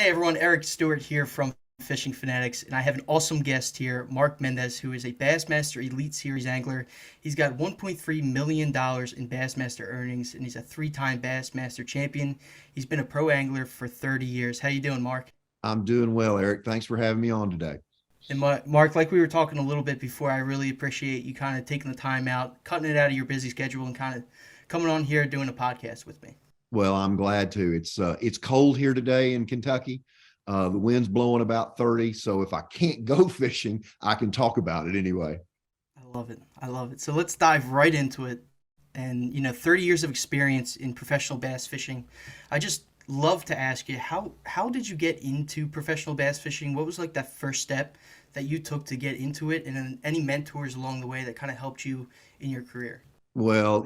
Hey everyone, Eric Stewart here from Fishing Fanatics, and I have an awesome guest here, Mark Mendez, who is a Bassmaster Elite Series angler. He's got $1.3 million in Bassmaster earnings, and he's a three-time Bassmaster champion. He's been a pro angler for 30 years. How you doing, Mark? I'm doing well, Eric. Thanks for having me on today. And Mark, like we were talking a little bit before, I really appreciate you kind of taking the time out, cutting it out of your busy schedule, and kind of coming on here doing a podcast with me. Well, I'm glad to. It's cold here today in Kentucky. The wind's blowing about 30, so if I can't go fishing, I can talk about it anyway. I love it. I love it. So let's dive right into it. And 30 years of experience in professional bass fishing. I just love to ask you how did you get into professional bass fishing? What was like that first step that you took to get into it, and then any mentors along the way that kind of helped you in your career? Well,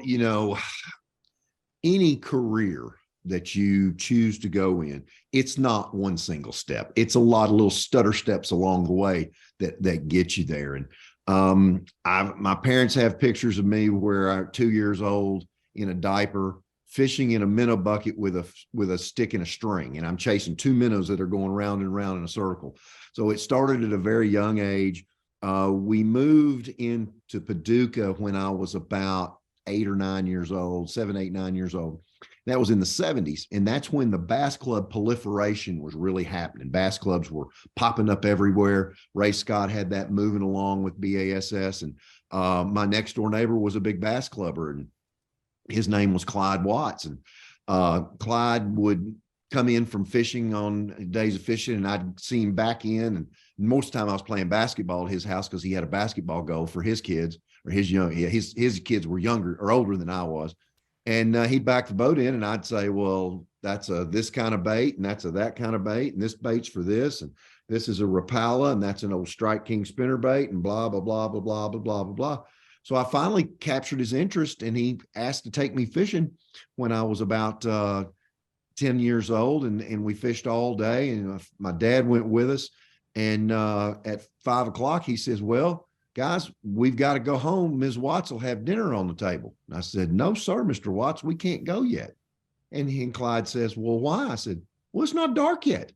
any career that you choose to go in, it's not one single step. It's a lot of little stutter steps along the way that get you there. And my parents have pictures of me where I'm 2 years old in a diaper fishing in a minnow bucket with a stick and a string, and I'm chasing two minnows that are going round and round in a circle. So it started at a very young age. We moved into Paducah when I was about 8 or 9 years old, 7, 8, 9 years old. That was in the 70s. And that's when the bass club proliferation was really happening. Bass clubs were popping up everywhere. Ray Scott had that moving along with B.A.S.S. And my next door neighbor was a big bass clubber, and his name was Clyde Watts. And Clyde would come in from fishing on days of fishing, and I'd see him back in. And most of the time I was playing basketball at his house because he had a basketball goal for his kids, or his kids were younger or older than I was. And he'd back the boat in, and I'd say, well, that's a this kind of bait, and that's a that kind of bait, and this bait's for this, and this is a Rapala, and that's an old Strike King spinner bait, and blah, blah, blah, blah, blah, blah, blah, blah, blah. So I finally captured his interest, and he asked to take me fishing when I was about 10 years old, and we fished all day, and my dad went with us. And at 5 o'clock, he says, well, guys, we've got to go home. Ms. Watts will have dinner on the table. And I said, no, sir, Mr. Watts, we can't go yet. And Clyde says, well, why? I said, well, it's not dark yet.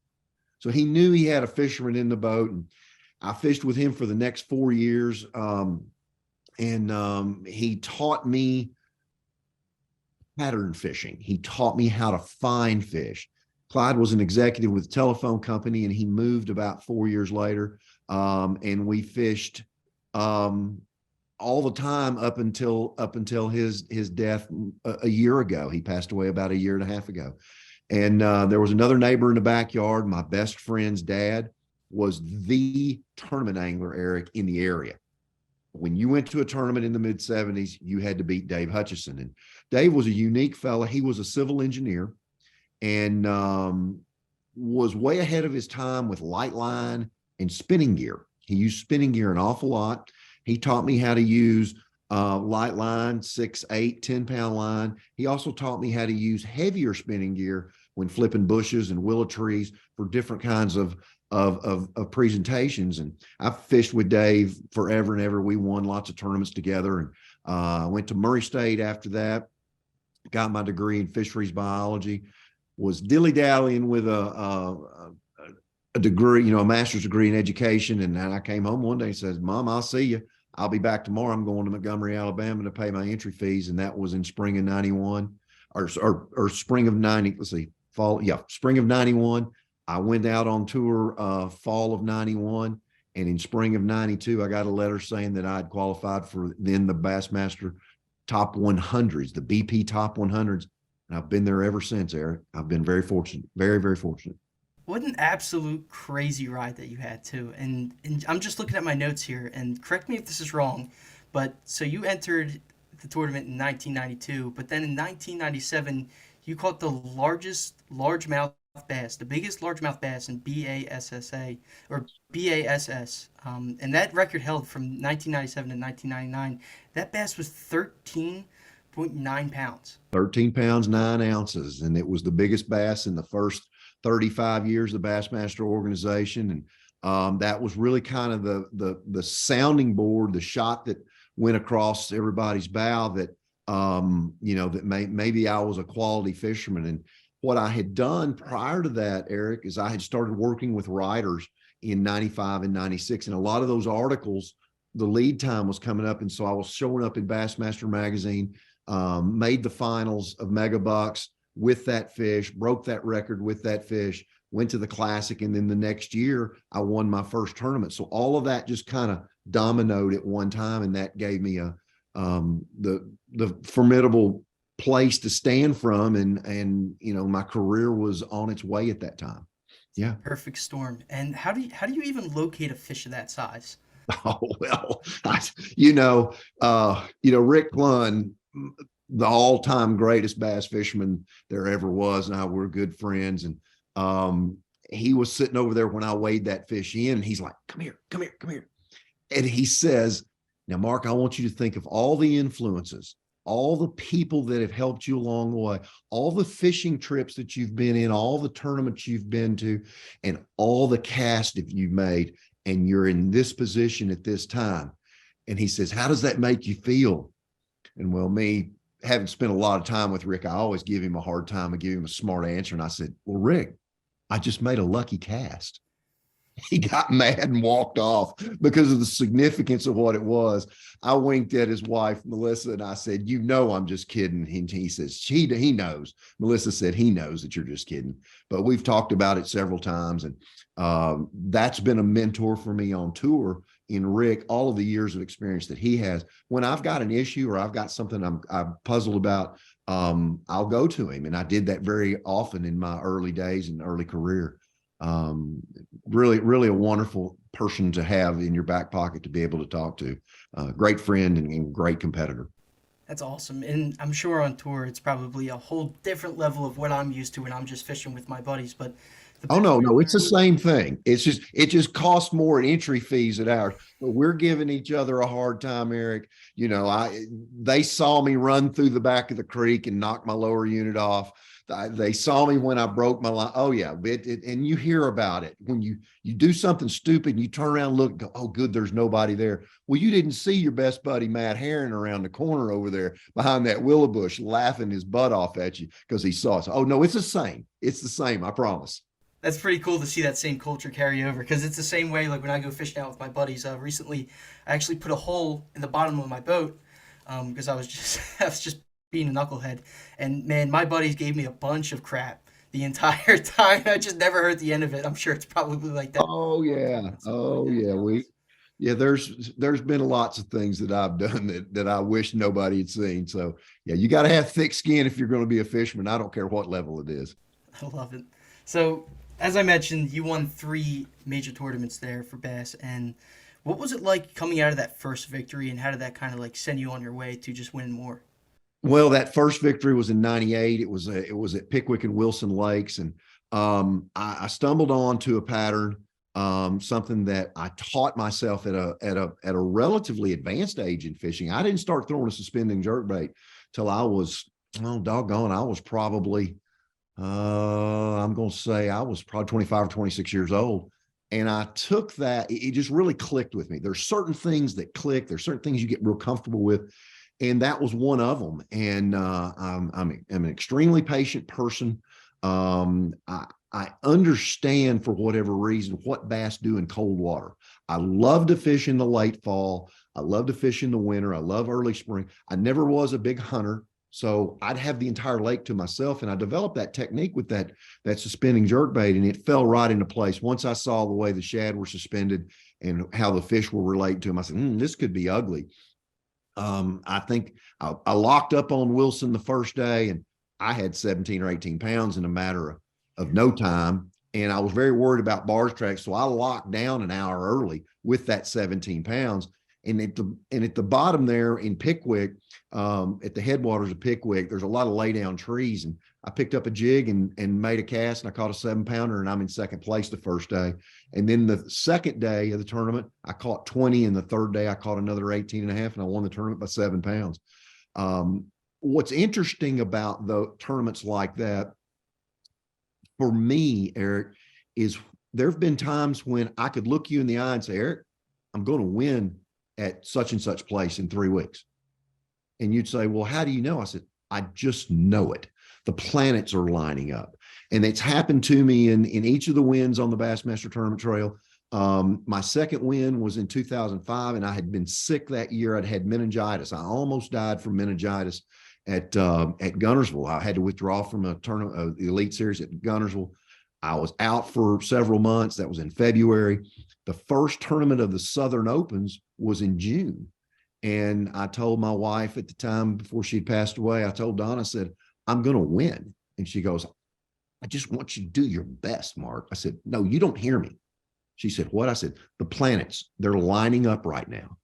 So he knew he had a fisherman in the boat. And I fished with him for the next 4 years. He taught me pattern fishing. He taught me how to find fish. Clyde was an executive with a telephone company, and he moved about 4 years later. And we fished all the time up until his death a year ago. He passed away about a year and a half ago. And there was another neighbor in the backyard. My best friend's dad was the tournament angler, Eric, in the area. When you went to a tournament in the mid 70s, you had to beat Dave Hutchison. And Dave was a unique fella. He was a civil engineer, and was way ahead of his time with light line and spinning gear. He used spinning gear an awful lot. He taught me how to use light line, 6, 8, 10-pound line. He also taught me how to use heavier spinning gear when flipping bushes and willow trees for different kinds of presentations. And I fished with Dave forever and ever. We won lots of tournaments together. And I went to Murray State after that, got my degree in fisheries biology, was dilly-dallying with a degree, a master's degree in education. And then I came home one day and says, Mom, I'll see you. I'll be back tomorrow. I'm going to Montgomery, Alabama to pay my entry fees. And that was in spring of 91 or spring of 90. Let's see, fall. Yeah. Spring of 91. I went out on tour fall of 91. And in spring of 92, I got a letter saying that I'd qualified for then the Bassmaster top 100s, the BP top 100s. And I've been there ever since, Eric. I've been very fortunate, very, very fortunate. What an absolute crazy ride that you had too. And I'm just looking at my notes here, and correct me if this is wrong, but so you entered the tournament in 1992, but then in 1997 you caught the largest largemouth bass, the biggest largemouth bass in BASSA or BASS, and that record held from 1997 to 1999. That bass was 13.9 pounds. 13 pounds, 9 ounces. And it was the biggest bass in the first 35 years of the Bassmaster organization. And that was really kind of the sounding board, the shot that went across everybody's bow that, that maybe I was a quality fisherman. And what I had done prior to that, Eric, is I had started working with writers in 95 and 96. And a lot of those articles, the lead time was coming up. And so I was showing up in Bassmaster magazine, made the finals of Megabucks with that fish, broke that record with that fish, went to the classic. And then the next year I won my first tournament. So all of that just kind of dominoed at one time. And that gave me the formidable place to stand from, and you know, my career was on its way at that time. Yeah. Perfect storm. And how do you even locate a fish of that size? Oh well, Rick Clunn, the all-time greatest bass fisherman there ever was, and I were good friends. And he was sitting over there when I weighed that fish in, and he's like, "Come here, come here, come here," and he says, "Now, Mark, I want you to think of all the influences, all the people that have helped you along the way, all the fishing trips that you've been in, all the tournaments you've been to, and all the casts that you've made, and you're in this position at this time." And he says, "How does that make you feel?" And well, me having spent a lot of time with Rick, I always give him a hard time and give him a smart answer. And I said, "Well, Rick, I just made a lucky cast." He got mad and walked off because of the significance of what it was. I winked at his wife, Melissa, and I said, "You know, I'm just kidding." He says, he knows. Melissa said, "He knows that you're just kidding." But we've talked about it several times. And that's been a mentor for me on tour in Rick, all of the years of experience that he has. When I've got an issue or I've got something I'm puzzled about, I'll go to him. And I did that very often in my early days and early career. Really, really a wonderful person to have in your back pocket to be able to talk to. Great friend and great competitor. That's awesome. And I'm sure on tour it's probably a whole different level of what I'm used to when I'm just fishing with my buddies. But the Oh best no, way to no, it's the learn, same thing. It just costs more in entry fees at ours, but we're giving each other a hard time, Eric. They saw me run through the back of the creek and knock my lower unit off. They saw me when I broke my line. Oh yeah, and you hear about it when you do something stupid and you turn around and look and go, "Oh good, there's nobody there." Well, you didn't see your best buddy Matt Herron around the corner over there behind that willow bush laughing his butt off at you because he saw us. Oh no, it's the same. It's the same. I promise. that's pretty cool to see that same culture carry over because it's the same way like when I go fishing out with my buddies. Recently, I actually put a hole in the bottom of my boat because I was just I was just being a knucklehead, and man, my buddies gave me a bunch of crap the entire time. I just never heard the end of it. I'm sure it's probably like that. Oh yeah. Oh yeah. There's been lots of things that I've done that I wish nobody had seen. So yeah, you got to have thick skin if you're going to be a fisherman. I don't care what level it is. I love it. So, as I mentioned, you won 3 major tournaments there for Bass, and what was it like coming out of that first victory, and how did that kind of like send you on your way to just winning more? Well, that first victory was in '98. It was at Pickwick and Wilson Lakes, and I stumbled onto a pattern, something that I taught myself at a relatively advanced age in fishing. I didn't start throwing a suspending jerkbait till I was, oh doggone, I was probably I'm going to say I was probably 25 or 26 years old. And I took that, it just really clicked with me. There's certain things that click. There's certain things you get real comfortable with. And that was one of them. And I'm an extremely patient person. I understand for whatever reason what bass do in cold water. I love to fish in the late fall. I love to fish in the winter. I love early spring. I never was a big hunter. So I'd have the entire lake to myself. And I developed that technique with that suspending jerkbait, and it fell right into place. Once I saw the way the shad were suspended and how the fish were related to them, I said, this could be ugly. I think I locked up on Wilson the first day, and I had 17 or 18 pounds in a matter of no time. And I was very worried about barge tracks. So I locked down an hour early with that 17 pounds. And at the bottom there in Pickwick, at the headwaters of Pickwick, there's a lot of lay down trees. And I picked up a jig and made a cast, and I caught a 7-pounder, and I'm in second place the first day. And then the second day of the tournament, I caught 20. And the third day I caught another 18 and a half, and I won the tournament by 7 pounds. What's interesting about the tournaments like that for me, Eric, is there've been times when I could look you in the eye and say, "Eric, I'm going to win at such and such place in 3 weeks." And you'd say, "Well, how do you know?" I said, "I just know it. The planets are lining up. And it's happened to me in each of the wins on the Bassmaster Tournament Trail. My second win was in 2005, and I had been sick that year. I'd had meningitis. I almost died from meningitis at Guntersville. I had to withdraw from a tournament, the Elite Series at Guntersville. I was out for several months. That was in February. The first tournament of the Southern Opens was in June. And I told my wife at the time, before she'd passed away, I told Donna, I said, I'm going to win. And she goes, I just want you to do your best, Mark. I said, no, you don't hear me. She said, what? I said, the planets, they're lining up right now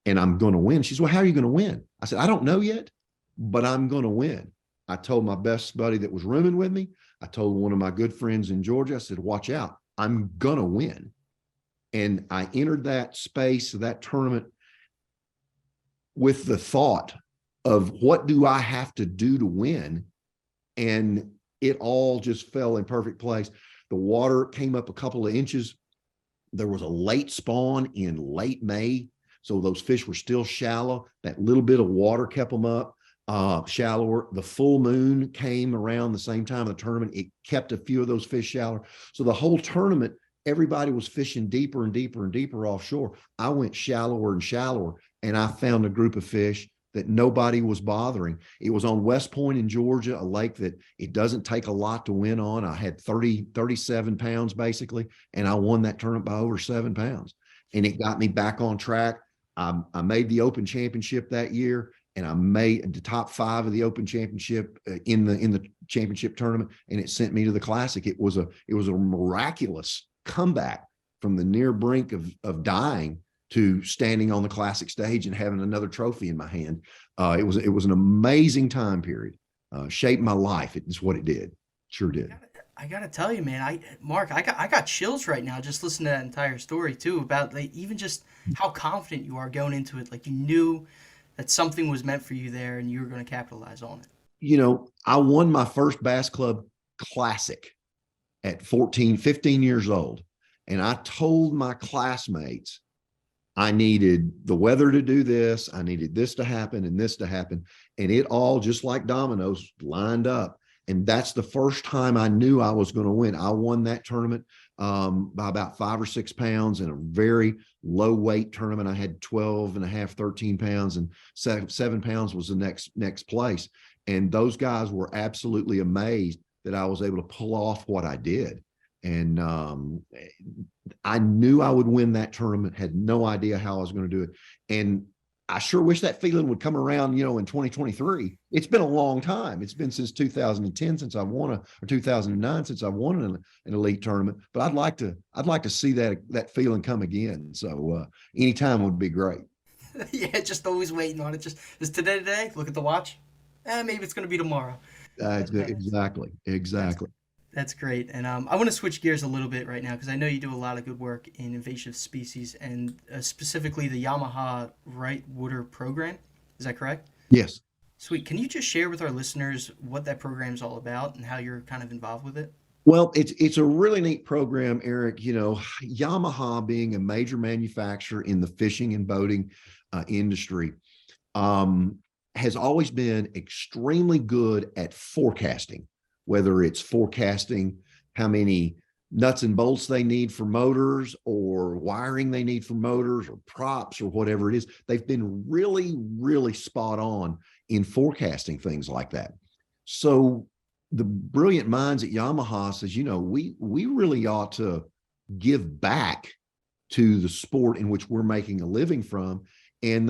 and I'm going to win. She said, well, how are you going to win? I said, I don't know yet, but I'm going to win. I told my best buddy that was rooming with me. I told one of my good friends in Georgia, I said, watch out, I'm going to win. And I entered that space, that tournament, with the thought of what do I have to do to win? And it all just fell in perfect place. The water came up a couple of inches. There was a late spawn in late May. So those fish were still shallow. That little bit of water kept them up shallower. The full moon came around the same time of the tournament. It kept a few of those fish shallower. So the whole tournament, everybody was fishing deeper and deeper and deeper offshore. I went shallower and shallower, and I found a group of fish that nobody was bothering. It was on West Point in Georgia, a lake that it doesn't take a lot to win on. I had 37 pounds basically, and I won that tournament by over 7 pounds. And it got me back on track. I made the Open Championship that year, and I made the top 5 of the Open Championship in the championship tournament, and it sent me to the Classic. It was a miraculous comeback from the near brink of dying to standing on the Classic stage and having another trophy in my hand. It was an amazing time period. Shaped my life. It's what it did. Sure did. I gotta tell you, man, Mark, I got chills right now just listening to that entire story too, about like even just how confident you are going into it. Like you knew that something was meant for you there and you were going to capitalize on it. You know, I won my first Bass Club Classic at 15 years old. And I told my classmates, I needed the weather to do this. I needed this to happen and this to happen. And it all, just like dominoes, lined up. And that's the first time I knew I was going to win. I won that tournament by about 5 or 6 pounds in a very low weight tournament. I had 12 and a half, 13 pounds, and 7 pounds was the next place. And those guys were absolutely amazed that I was able to pull off what I did. And I knew I would win that tournament, had no idea how I was going to do it. And I sure wish that feeling would come around, you know, in 2023. It's been a long time. It's been since 2010 since I won or 2009 since I won an elite tournament. But I'd like to see that feeling come again. So anytime would be great. Yeah, just always waiting on it. Just is today? Look at the watch. Maybe it's going to be tomorrow. Exactly. That's great. And I want to switch gears a little bit right now because I know you do a lot of good work in invasive species and specifically the Yamaha Rightwater program. Is that correct? Yes. Sweet. Can you just share with our listeners what that program is all about and how you're kind of involved with it? Well, it's a really neat program, Eric. You know, Yamaha being a major manufacturer in the fishing and boating industry, has always been extremely good at forecasting, whether it's forecasting how many nuts and bolts they need for motors or wiring they need for motors or props or whatever it is. They've been really, really spot on in forecasting things like that. So the brilliant minds at Yamaha says, you know, we really ought to give back to the sport in which we're making a living from. And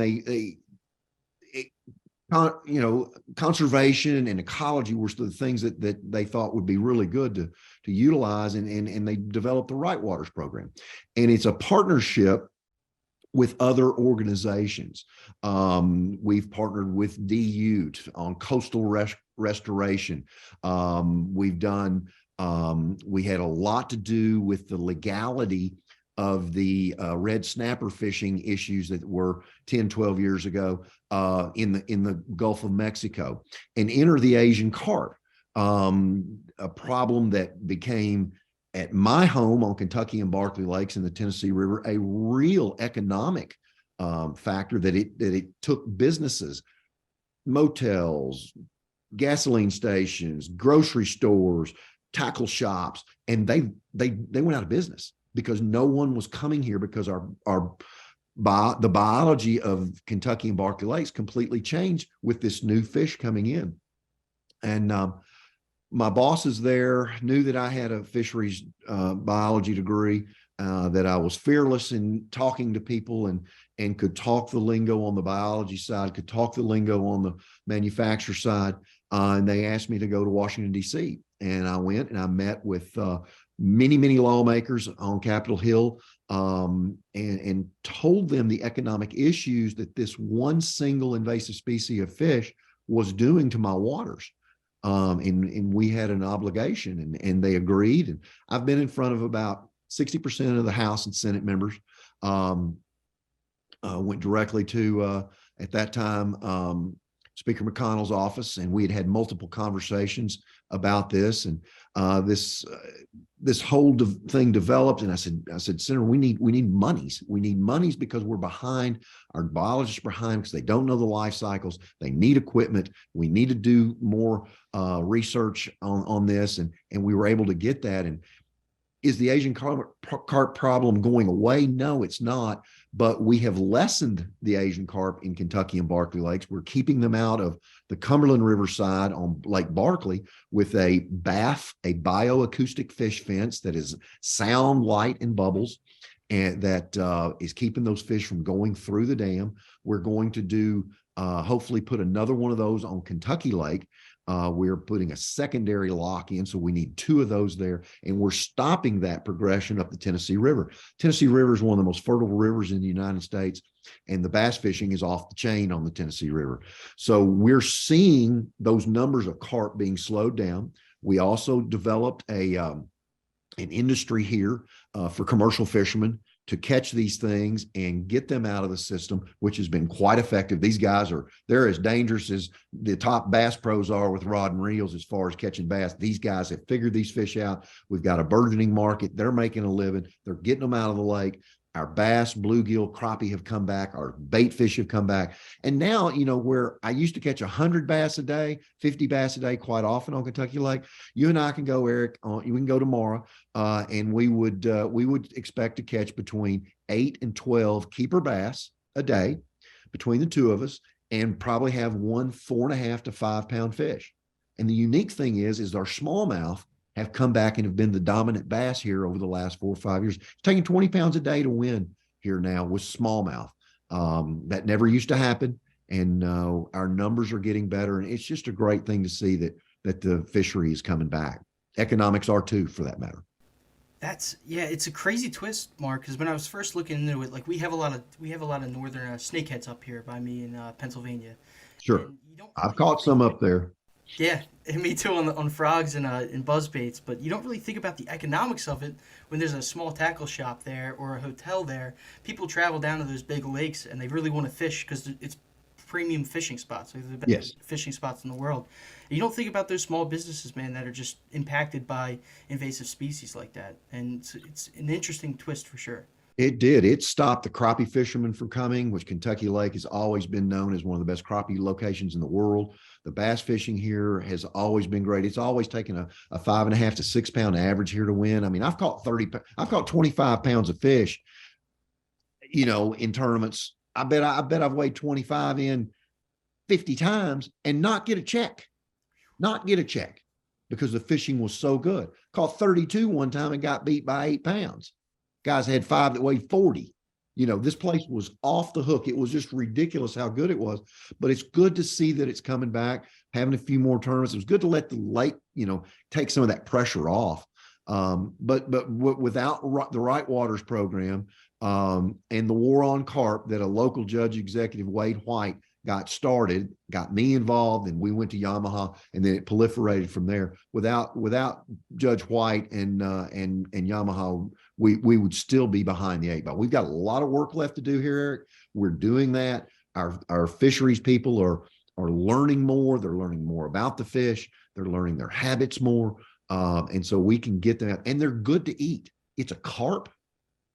conservation and ecology were the things that they thought would be really good to utilize, and they developed the Rightwaters program. And it's a partnership with other organizations. We've partnered with DU on coastal restoration. We had a lot to do with the legality of the red snapper fishing issues that were 10, 12 years ago in the Gulf of Mexico, and enter the Asian carp, a problem that became at my home on Kentucky and Barkley Lakes in the Tennessee River a real economic factor that it took businesses, motels, gasoline stations, grocery stores, tackle shops, and they went out of business because no one was coming here because the biology of Kentucky and Barkley Lakes completely changed with this new fish coming in. And my bosses there knew that I had a fisheries biology degree, that I was fearless in talking to people and could talk the lingo on the biology side, could talk the lingo on the manufacturer side. And they asked me to go to Washington, D.C. And I went and I met with many lawmakers on Capitol Hill, and told them the economic issues that this one single invasive species of fish was doing to my waters. And we had an obligation, and they agreed. And I've been in front of about 60% of the House and Senate members. Went directly to, at that time, Speaker McConnell's office, and we had multiple conversations about this. And this whole thing developed. And I said, Senator, we need monies. We need monies because we're behind. Our biologists are behind because they don't know the life cycles. They need equipment. We need to do more research on this. And we were able to get that. And is the Asian carp problem going away? No, it's not. But we have lessened the Asian carp in Kentucky and Barkley Lakes. We're keeping them out of the Cumberland River side on Lake Barkley with a BAF, a bioacoustic fish fence that is sound, light, and bubbles, and that is keeping those fish from going through the dam. We're going to do, hopefully put another one of those on Kentucky Lake. We're putting a secondary lock in, so we need 2 of those there, and we're stopping that progression up the Tennessee River. Tennessee River is one of the most fertile rivers in the United States, and the bass fishing is off the chain on the Tennessee River. So we're seeing those numbers of carp being slowed down. We also developed an industry here for commercial fishermen to catch these things and get them out of the system, which has been quite effective. These guys they're as dangerous as the top bass pros are with rod and reels as far as catching bass. These guys have figured these fish out. We've got a burgeoning market. They're making a living. They're getting them out of the lake. Our bass, bluegill, crappie have come back. Our bait fish have come back. And now, where I used to catch 100 bass a day, 50 bass a day quite often on Kentucky Lake, you and I can go, Eric, we can go tomorrow, and we would expect to catch between 8 and 12 keeper bass a day between the 2 of us, and probably have 1 4.5 to 5 pound fish. And the unique thing is our smallmouth have come back and have been the dominant bass here over the last 4 or 5 years. It's taking 20 pounds a day to win here now with smallmouth. That never used to happen. And our numbers are getting better. And it's just a great thing to see that the fishery is coming back. Economics are too, for that matter. It's a crazy twist, Mark, because when I was first looking into it, like we have a lot of northern snakeheads up here by me in Pennsylvania. Sure. And you don't I've really caught some up there. Yeah, and me too on frogs and buzz baits, but you don't really think about the economics of it when there's a small tackle shop there or a hotel there. People travel down to those big lakes and they really want to fish because it's premium fishing spots. They're the best Yes. fishing spots in the world. And you don't think about those small businesses, man, that are just impacted by invasive species like that. And it's an interesting twist for sure. It did. It stopped the crappie fishermen from coming, which Kentucky Lake has always been known as one of the best crappie locations in the world. The bass fishing here has always been great. It's always taken a 5.5 to 6 pound average here to win. I mean, I've caught 25 pounds of fish, in tournaments. I bet I've weighed 25 in 50 times and not get a check because the fishing was so good. Caught 32 one time and got beat by 8 pounds. Guys had 5 that weighed 40. This place was off the hook. It was just ridiculous how good it was. But it's good to see that it's coming back, having a few more tournaments. It was good to let the lake, take some of that pressure off. But without the Rightwaters program and the war on carp that a local judge executive, Wade White, got started, got me involved, and we went to Yamaha, and then it proliferated from there. Without Judge White and Yamaha, we would still be behind the 8 ball. We've got a lot of work left to do here, Eric. We're doing that. Our fisheries people are learning more. They're learning more about the fish. They're learning their habits more, and so we can get them out. And they're good to eat. It's a carp.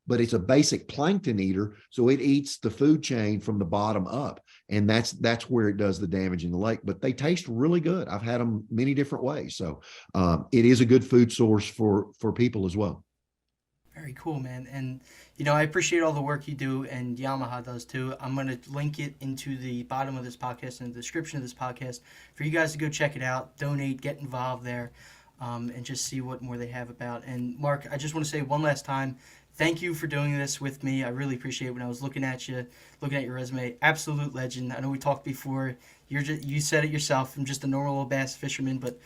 but it's a basic plankton eater. So it eats the food chain from the bottom up. And that's where it does the damage in the lake. But they taste really good. I've had them many different ways. So it is a good food source for people as well. Very cool, man. And, I appreciate all the work you do, and Yamaha does too. I'm going to link it into the bottom of this podcast and the description of this podcast for you guys to go check it out, donate, get involved there, and just see what more they have about. And, Mark, I just want to say one last time, thank you for doing this with me. I really appreciate it. When I was looking at you, looking at your resume, absolute legend. I know we talked before. You said it yourself. I'm just a normal bass fisherman, but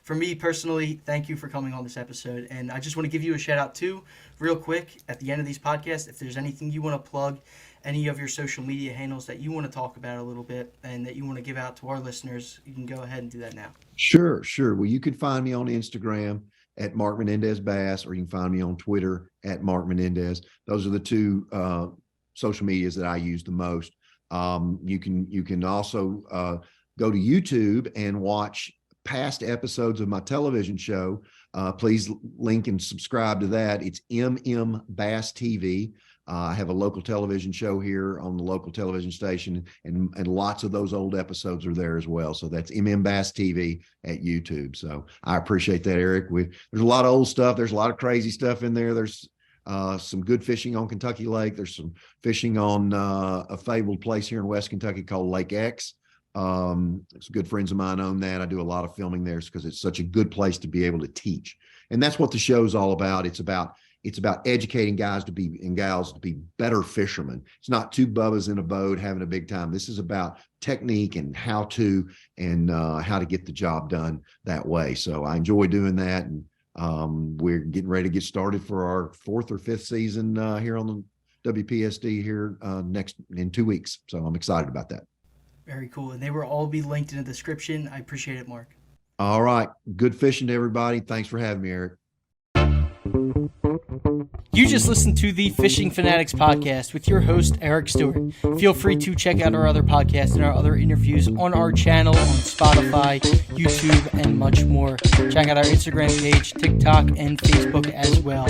for me personally, thank you for coming on this episode. And I just want to give you a shout out too, real quick, at the end of these podcasts. If there's anything you want to plug, any of your social media handles that you want to talk about a little bit and that you want to give out to our listeners, you can go ahead and do that now. Sure. Well, you can find me on Instagram at Mark Menendez Bass, or you can find me on Twitter at Mark Menendez. Those are the two social medias that I use the most. You can also go to YouTube and watch past episodes of my television show. Please link and subscribe to that. It's B.A.S.S TV. I have a local television show here on the local television station, and lots of those old episodes are there as well. So that's B.A.S.S TV at YouTube. So I appreciate that, Eric. There's a lot of old stuff. There's a lot of crazy stuff in there. There's some good fishing on Kentucky Lake. There's some fishing on a fabled place here in West Kentucky called Lake X. Some good friends of mine own that. I do a lot of filming there because it's such a good place to be able to teach. And that's what the show's all about. It's about educating guys and gals to be better fishermen. It's not two bubbas in a boat having a big time. This is about technique and how to get the job done that way. So I enjoy doing that. And we're getting ready to get started for our 4th or 5th season here on the WPSD here in 2 weeks. So I'm excited about that. Very cool. And they will all be linked in the description. I appreciate it, Mark. All right. Good fishing to everybody. Thanks for having me, Eric. You just listened to the Fishing Fanatics podcast with your host, Eric Stewart. Feel free to check out our other podcasts and our other interviews on our channel on Spotify, YouTube, and much more. Check out our Instagram page, TikTok, and Facebook as well.